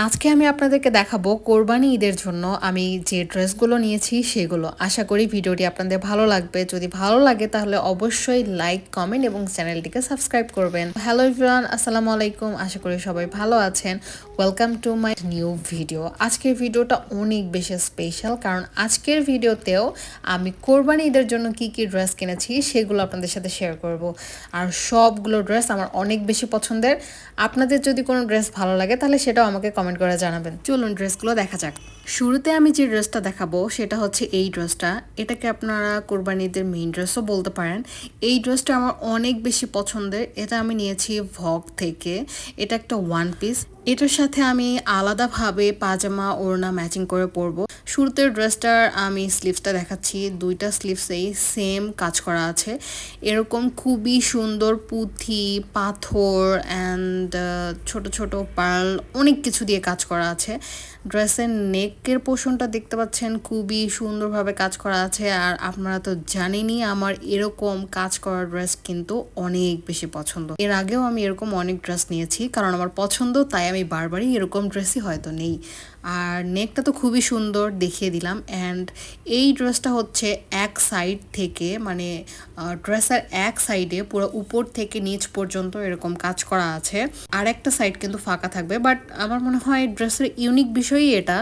আজকে আমি আপনাদেরকে দেখাবো কোরবানি ঈদের জন্য আমি যে ড্রেসগুলো নিয়েছি সেগুলো। আশা করি ভিডিওটি আপনাদের ভালো লাগবে। যদি ভালো লাগে তাহলে অবশ্যই লাইক, কমেন্ট এবং চ্যানেলটিকে সাবস্ক্রাইব করবেন। হ্যালো এভরিওয়ান, আসসালামু আলাইকুম। আশা করি সবাই ভালো আছেন। Welcome to my new video. আজকের ভিডিওটা অনেক বেশি স্পেশাল, কারণ আজকের ভিডিওতেও আমি কোরবানি ঈদের জন্য কি কি ড্রেস কিনেছি সেগুলো আপনাদের সাথে শেয়ার করব। আর সবগুলো ড্রেস আমার অনেক বেশি পছন্দের। আপনাদের যদি কোনো ড্রেস ভালো লাগে তাহলে সেটাও আমাকে কমেন্ট করে জানাবেন। চলুন ড্রেসগুলো দেখা যাক। শুরুতে আমি যে ড্রেসটা দেখাবো সেটা হচ্ছে এই ড্রেসটা। এটাকে আপনারা কোরবানিদের মেইন ড্রেসও বলতে পারেন। এই ড্রেসটা আমার অনেক বেশি পছন্দের। এটা আমি নিয়েছি ভগ থেকে। এটা একটা ওয়ান পিস। এটার সাথে আমি আলাদাভাবে পাজামা ওড়না ম্যাচিং করে পরবো। শুরুতে ড্রেসটার আমি স্লিভসটা দেখাচ্ছি। দুইটা স্লিভসেই সেম কাজ করা আছে। এরকম খুবই সুন্দর পুঁথি, পাথর অ্যান্ড ছোট ছোট পার্ল অনেক কিছু দিয়ে কাজ করা আছে। ড্রেসের নেকের পোর্শনটা দেখতে পাচ্ছেন খুবই সুন্দরভাবে কাজ করা আছে। আর আপনারা তো জানেনই আমার এরকম কাজ করা ড্রেস কিন্তু অনেক বেশি পছন্দ। এর আগেও আমি এরকম অনেক ড্রেস নিয়েছি, কারণ আমার পছন্দ, তাই আমি বারবারই এরকম ড্রেসই হয়তো নেই। আর নেকটা তো খুবই সুন্দর, দেখিয়ে দিলাম। অ্যান্ড এই ড্রেসটা হচ্ছে এক সাইড থেকে, মানে ড্রেসের এক সাইডে পুরো উপর থেকে নিচ পর্যন্ত এরকম কাজ করা আছে। আর একটা সাইড কিন্তু ফাঁকা থাকবে। বাট আমার মনে হয় ড্রেসের ইউনিক বিষয়ই এটা,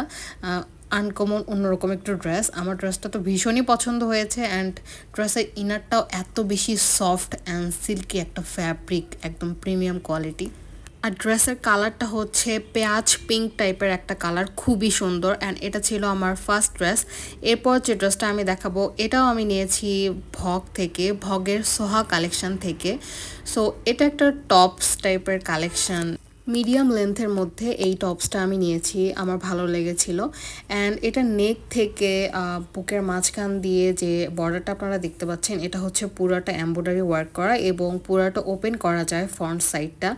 আনকমন অন্যরকম একটু ড্রেস। আমার ড্রেসটা তো ভীষণই পছন্দ হয়েছে। অ্যান্ড ড্রেসের ইনারটাও এত বেশি সফট অ্যান্ড সিল্কি একটা ফ্যাব্রিক, একদম প্রিমিয়াম কোয়ালিটি। আর ড্রেসের কালারটা হচ্ছে পেঁয়াজ পিঙ্ক টাইপের একটা কালার, খুবই সুন্দর। অ্যান্ড এটা ছিল আমার ফার্স্ট ড্রেস। এরপর যে ড্রেসটা আমি দেখাবো এটাও আমি নিয়েছি ভগ থেকে, ভগের সোহা কালেকশন থেকে। সো এটা একটা টপস টাইপের কালেকশন, মিডিয়াম লেন্থের মধ্যে এই টপসটা আমি নিয়েছি, আমার ভালো লেগেছিল। অ্যান্ড এটা নেক থেকে বুকের মাঝখান দিয়ে যে বর্ডারটা আপনারা দেখতে পাচ্ছেন, এটা হচ্ছে পুরাটা এমব্রয়ডারি ওয়ার্ক করা এবং পুরাটা ওপেন করা যায় ফ্রন্ট সাইডটা।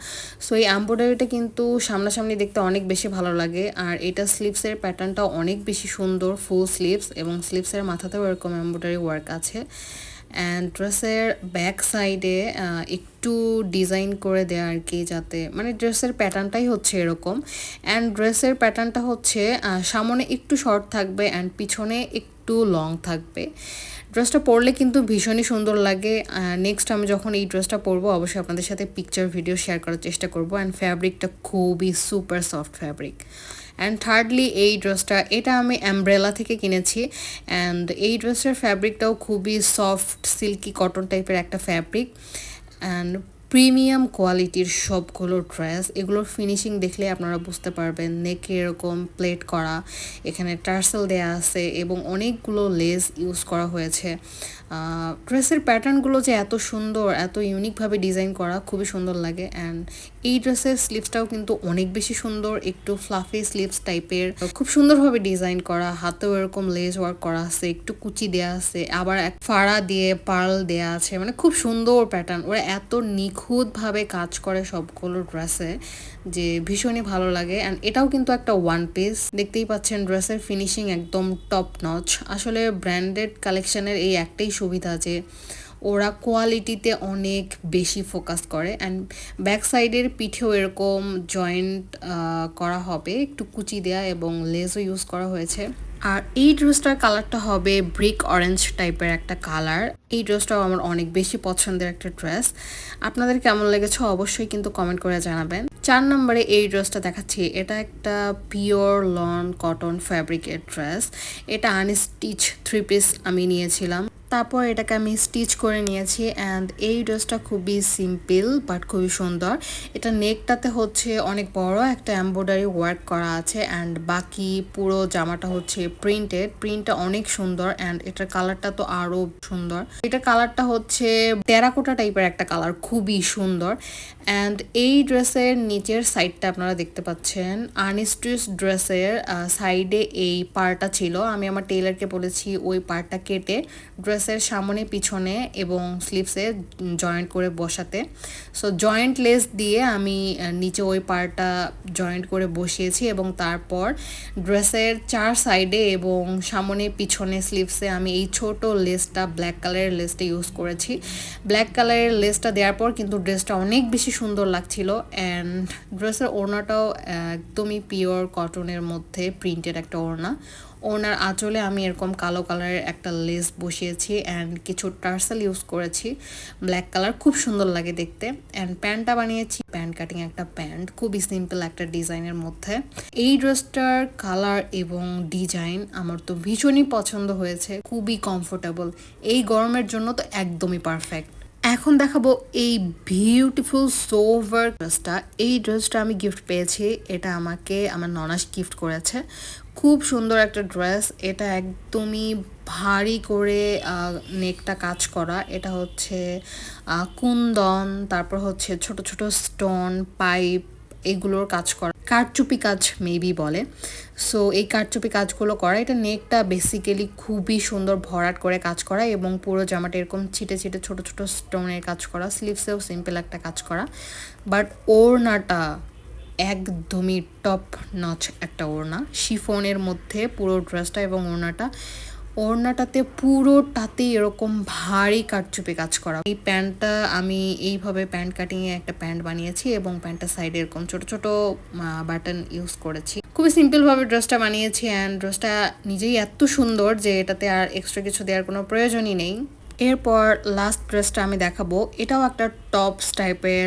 সো এই এমব্রয়ডারিটা কিন্তু সামনাসামনি দেখতে অনেক বেশি ভালো লাগে। আর এটা স্লিভসের প্যাটার্নটাও অনেক বেশি সুন্দর, ফুল স্লিভস, এবং স্লিভসের মাথাতেও এরকম এমব্রয়ডারি ওয়ার্ক আছে। অ্যান্ড ড্রেসের ব্যাক সাইডে একটু ডিজাইন করে দেয়া আর কি, যাতে মানে ড্রেসের প্যাটার্নটাই হচ্ছে এরকম। অ্যান্ড ড্রেসের প্যাটার্নটা হচ্ছে সামনে একটু শর্ট থাকবে অ্যান্ড পিছনে একটু লং থাকবে। ড্রেসটা পরলে কিন্তু ভীষণই সুন্দর লাগে। নেক্সট আমি যখন এই ড্রেসটা পরবো অবশ্যই আপনাদের সাথে পিকচার ভিডিও শেয়ার করার চেষ্টা করবো। অ্যান্ড ফ্যাব্রিকটা খুবই super soft fabric. And thirdly এই ড্রেসটা, এটা আমি অ্যাম্ব্রেলা থেকে কিনেছি। অ্যান্ড এই ড্রেসটার ফ্যাব্রিকটাও খুবই সফট সিল্কি কটন টাইপের একটা ফ্যাব্রিক। অ্যান্ড প্রিমিয়াম কোয়ালিটির সবগুলো ড্রেস, এগুলোর ফিনিশিং দেখলে আপনারা বুঝতে পারবেন। নেকে এরকম প্লেট করা, এখানে টার্সেল দেয়া আছে এবং অনেকগুলো লেস ইউজ করা হয়েছে। ড্রেসের প্যাটার্নগুলো যে এত সুন্দর, এত ইউনিকভাবে ডিজাইন করা, খুবই সুন্দর লাগে। অ্যান্ড এই ড্রেসের স্লিভসটাও কিন্তু অনেক বেশি সুন্দর, একটু ফ্লাফি স্লিভস টাইপের, খুব সুন্দরভাবে ডিজাইন করা। হাতেও এরকম লেস ওয়ার্ক করা আছে, একটু কুচি দেয়া আছে, আবার এক ফাড়া দিয়ে পার্ল দেয়া আছে, মানে খুব সুন্দর প্যাটার্ন। ওরা এত নিখুঁতভাবে কাজ করে সবগুলো ড্রেসে যে ভীষণই ভালো লাগে। অ্যান্ড এটাও কিন্তু একটা ওয়ান পিস, দেখতেই পাচ্ছেন ড্রেসের ফিনিশিং একদম টপ নচ। আসলে ব্র্যান্ডেড কালেকশনের এই একটাই সুবিধা যে ওরা কোয়ালিটিতে অনেক বেশি ফোকাস করে। অ্যান্ড ব্যাক সাইডের পিঠেও এরকম জয়েন্ট করা হবে, একটু কুচি দেয়া এবং লেসও ইউজ করা হয়েছে। আর এই ড্রেসটার কালারটা হবে ব্রিক অরেঞ্জ টাইপের একটা কালার। এই ড্রেসটাও আমার অনেক বেশি পছন্দের একটা ড্রেস। আপনাদের কেমন লেগেছে অবশ্যই কিন্তু কমেন্ট করে জানাবেন। 4 নম্বরে এই ড্রেসটা দেখাচ্ছি। এটা একটা পিওর লন কটন ফ্যাব্রিকের ড্রেস। এটা আনস্টিচ 3 পিস আমি নিয়েছিলাম, তারপর এটাকে আমি স্টিচ করে নিয়েছি। অ্যান্ড এই ড্রেসটা খুবই সিম্পল বাট খুবই সুন্দর। এটা নেকটাতে হচ্ছে অনেক বড় একটা এমব্রয়ডারি ওয়ার্ক করা আছে। অ্যান্ড বাকি পুরো জামাটা হচ্ছে প্রিন্টটা অনেক সুন্দর। অ্যান্ড এটার কালারটা তো আরো সুন্দর। এটার কালারটা হচ্ছে টেরাকোটা টাইপের একটা কালার, খুবই সুন্দর। অ্যান্ড এই ড্রেসের নিচের সাইডটা আপনারা দেখতে পাচ্ছেন, আনস্টিচ ড্রেসের সাইডে এই পার্টটা ছিল। আমি আমার টেইলারকে বলেছি ওই পার্টটা কেটে ড্রেস ড্রেসের সামনে পিছনে এবং স্লিভসে জয়েন্ট করে বসাতে। সো জয়েন্ট লেস দিয়ে আমি নিচে ওই পার্টটা জয়েন্ট করে বসিয়েছি এবং তারপর ড্রেসের 4 সাইডে এবং সামনে পিছনে স্লিভসে আমি এই ছোট লেসটা ব্ল্যাক কালারের লেসটা ইউজ করেছি। ব্ল্যাক কালারের লেসটা দেওয়ার পর কিন্তু ড্রেসটা অনেক বেশি সুন্দর লাগছিল। অ্যান্ড ড্রেসের ওড়নাটাও একদমই পিওর কটনের মধ্যে প্রিন্টেড একটা ওড়না। ওনার আঁচলে আমি এরকম কালো কালারের একটা লেস বসিয়েছি অ্যান্ড কিছু টার্সেল ইউজ করেছি ব্ল্যাক কালার, খুব সুন্দর লাগে দেখতে। অ্যান্ড প্যান্টটা বানিয়েছি প্যান্ট কাটিং একটা প্যান্ট, খুবই সিম্পল একটা ডিজাইনের মধ্যে। এই ড্রেসটার কালার এবং ডিজাইন আমার তো ভীষণই পছন্দ হয়েছে, খুবই কমফোর্টেবল, এই গরমের জন্য তো একদমই পারফেক্ট। এখন দেখাবো এই বিউটিফুল সোভার ড্রেসটা। এই ড্রেসটা আমি গিফট পেয়েছি, এটা আমাকে আমার ননাস গিফট করেছে। খুব সুন্দর একটা ড্রেস, এটা একদমই ভারী করে নেকটা কাজ করা, এটা হচ্ছে কুন্দন, তারপর হচ্ছে ছোট ছোট স্টোন পাইপ এগুলোর কাজ করা, কারচুপি কাজ মেবি বলে। সো এই কারচুপি কাজগুলো করা, এটা নেকটা বেসিক্যালি খুবই সুন্দর ভরাট করে কাজ করা এবং পুরো জামাটা এরকম ছিটে ছিটে ছোট ছোট স্টোনের কাজ করা, স্লিভসেও সিম্পল একটা কাজ করা। বাট ওড়নাটা একদমই টপ নচ একটা ওড়না, শিফনের মধ্যে পুরো ড্রেসটা এবং ওড়নাটাতে পুরোটাতে এরকম ভারী কারচুপি কাজ করা। এই প্যান্টটা আমি এইভাবে প্যান্ট কাটিংয়ে একটা প্যান্ট বানিয়েছি এবং প্যান্টটার সাইডে এরকম ছোট ছোট বাটন ইউজ করেছি। খুবই সিম্পলভাবে ড্রেসটা বানিয়েছি অ্যান্ড ড্রেসটা নিজেই এত সুন্দর যে এটাতে আর এক্সট্রা কিছু দেওয়ার কোনো প্রয়োজনই নেই। এরপর লাস্ট ড্রেসটা আমি দেখাবো, এটাও একটা টপস টাইপের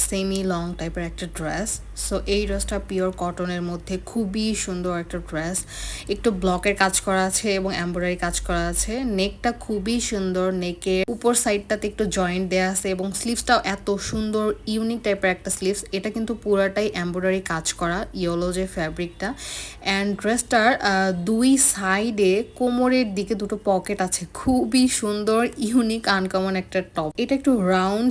সেমি লং টাইপের একটা ড্রেস। সো এই ড্রেসটা পিওর কটনের মধ্যে খুবই সুন্দর একটা ড্রেস, একটু ব্লকের কাজ করা আছে এবং এমব্রয়ডারি কাজ করা আছে। নেকটা খুবই সুন্দর, নেকের উপর সাইডটাতে একটু জয়েন্ট দেওয়া আছে এবং স্লিভসটাও এত সুন্দর ইউনিক টাইপের একটা স্লিভস, এটা কিন্তু পুরাটাই এমব্রয়ডারি কাজ করা, ইয়েলো যে ফ্যাব্রিকটা। অ্যান্ড ড্রেসটার দুই সাইডে কোমরের দিকে দুটো পকেট আছে, খুবই সুন্দর ইউনিক আনকমন একটা টপ। এটা একটু রাউন্ড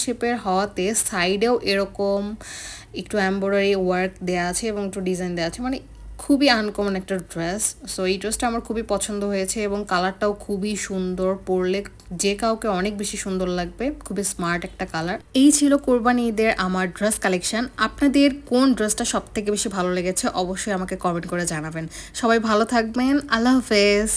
শেপের হওয়াতে সাইডেও এরকম একটু এমব্রয়ডারি ওয়ার্ক দেওয়া আছে এবং একটু ডিজাইন দেওয়া আছে, মানে খুবই আনকমন একটা ড্রেস। সো এই ড্রেসটা আমার খুবই পছন্দ হয়েছে এবং কালারটাও খুবই সুন্দর, পরলে যে কাউকে অনেক বেশি সুন্দর লাগবে, খুবই স্মার্ট একটা কালার। এই ছিল কোরবানি ঈদের আমার ড্রেস কালেকশন। আপনাদের কোন ড্রেসটা সব থেকে বেশি ভালো লেগেছে অবশ্যই আমাকে কমেন্ট করে জানাবেন। সবাই ভালো থাকবেন, আল্লাহ হাফেজ।